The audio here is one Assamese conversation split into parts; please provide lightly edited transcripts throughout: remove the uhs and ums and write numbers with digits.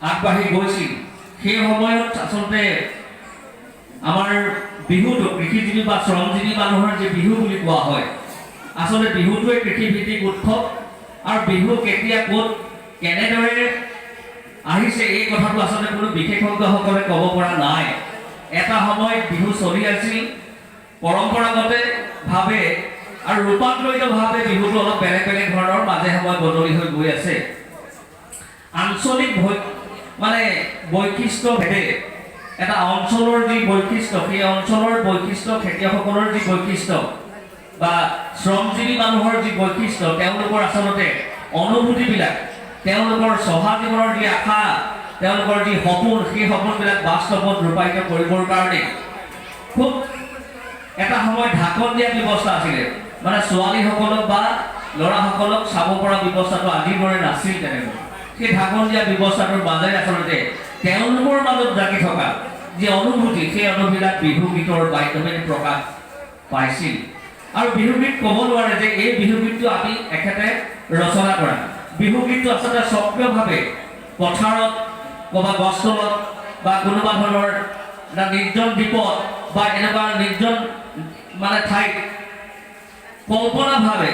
আগবাঢ়ি গৈছিল সেই সময়ত আচলতে আমাৰ বিহুটো কৃষিজীৱী বা শ্ৰমজীৱী মানুহৰ যে বিহু বুলি কোৱা হয় আচলতে বিহুটোৱে কৃষিভিত্তিক উৎসৱ আৰু বিহু কেতিয়া ক'ত কেনেদৰে আহিছে এই কথাটো আচলতে কোনো বিশেষজ্ঞসকলে ক'ব পৰা নাই এটা সময়ত বিহু চলি আছিল পৰম্পৰাগতভাৱে আৰু ৰূপান্তৰিতভাৱে বিহুটো অলপ বেলেগ বেলেগ ধৰণৰ মাজে সময়ে বদলি হৈ গৈ আছে আঞ্চলিক মানে বৈশিষ্ট্য ভেদে এটা অঞ্চলৰ যি বৈশিষ্ট্য সেই অঞ্চলৰ বৈশিষ্ট্য খেতিয়কসকলৰ যি বৈশিষ্ট্য বা শ্ৰমজীৱী মানুহৰ যি বৈশিষ্ট্য তেওঁলোকৰ আচলতে অনুভূতিবিলাক তেওঁলোকৰ চহা জীৱনৰ যি আশা তেওঁলোকৰ যি সপোন সেই সপোনবিলাক বাস্তৱত ৰূপায়িত কৰিবৰ কাৰণে খুব এটা সময়ত ঢাকন দিয়া ব্যৱস্থা আছিলে মানে ছোৱালীসকলক বা ল'ৰাসকলক চাব পৰা ব্যৱস্থাটো আজিৰ দৰে নাছিল তেনেকৈ সেই ঢাকন দিয়া ব্যৱস্থাটোৰ মাজেৰে আচলতে তেওঁলোকৰ মাজত জাগি থকা যি অনুভূতি সেই অনুভূতিবিলাক বিহু গীতৰ মাধ্যমেৰে প্ৰকাশ পাইছিল আৰু বিহু গীত ক'ব নোৱাৰে যে এই বিহু গীতটো আমি এখেতে ৰচনা কৰা বিহু গীতটো আচলতে সক্ৰিয়ভাৱে পথাৰত ক'ৰবাত গছতলত বা কোনোবা ধৰণৰ এটা নিৰ্জন দ্বীপত বা এনেকুৱা নিৰ্জন মানে ঠাইত কল্পনাভাৱে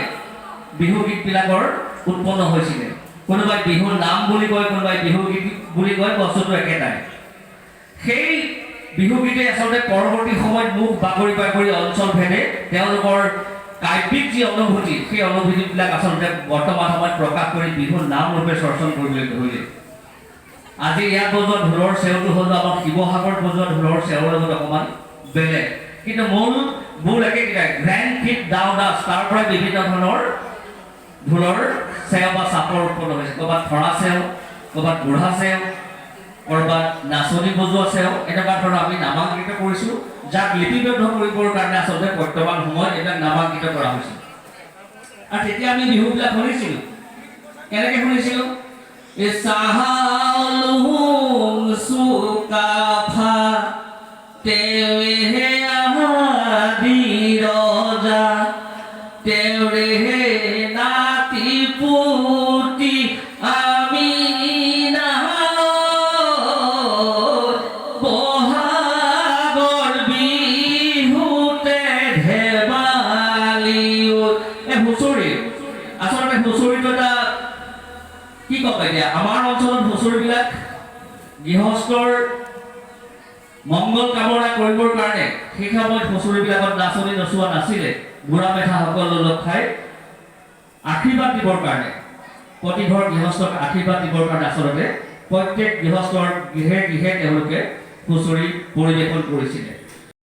বিহু গীতবিলাকৰ উৎপন্ন হৈছিলে কোনোবাই বিহুৰ নাম বুলি কয় কোনোবাই বিহু গীত বুলি কয় বস্তুটো একেটাই সেই বিহু গীতে আচলতে পৰৱৰ্তী সময়ত মুখ বাগৰি বাগৰি অঞ্চল ভেদে তেওঁলোকৰ কাব্যিক যি অনুভূতি সেই অনুভূতিবিলাক আচলতে বৰ্তমান সময়ত প্ৰকাশ কৰি বিহুৰ নাম ৰূপে চৰ্চন কৰিবলৈ ধৰিলে আজি ইয়াত বজোৱা ঢোলৰ চেউটো হ'ল আমাৰ শিৱসাগৰত বজোৱা ঢোলৰ চেউৰ লগত অকণমান বেলেগ কিন্তু মূল একেইটাই গ্ৰেণ্ড ফিট ডাউ ডাছ তাৰ পৰা বিভিন্ন ধৰণৰ ঢোলৰ চেউ বা চাপৰ উৎপন্ন হৈছে ক'ৰবাত ধৰা চেউ ক'ৰবাত বুঢ়া চেউ ক'ৰবাত নাচনি বজোৱা চেউ এনেকুৱা ধৰণৰ আমি নামাংকিত কৰিছোঁ যাক লিপিবদ্ধ কৰিবৰ কাৰণে আচলতে বৰ্তমান সময়ত এইবিলাক নামাংকিত কৰা হৈছিল আৰু তেতিয়া আমি বিহুবিলাক শুনিছিলোঁ কেনেকৈ শুনিছিলোঁ এই চাহালুং চুকাফা তেৱে আদি ৰজা তেৱে নাতি পুতি আমি বহাগৰ বিহুতে ধেমালিও এই হুঁচৰি আচলতে হুঁচৰিটো এটা কি ক'ব এতিয়া আমাৰ অঞ্চলত হুঁচৰিবিলাক গৃহস্থৰ মংগল কামনা কৰিবৰ কাৰণে সেই সময়ত হুঁচৰিবিলাকত নাচনি নচোৱা নাছিলে বুঢ়া মেঠাসকলে লগ খাই আশীৰ্বাদ দিবৰ কাৰণে প্ৰতিঘৰ গৃহস্থক আশীৰ্বাদ দিবৰ কাৰণে আচলতে প্ৰত্যেক গৃহস্থৰ গৃহে গৃহে তেওঁলোকে হুঁচৰি পৰিৱেশন কৰিছিলে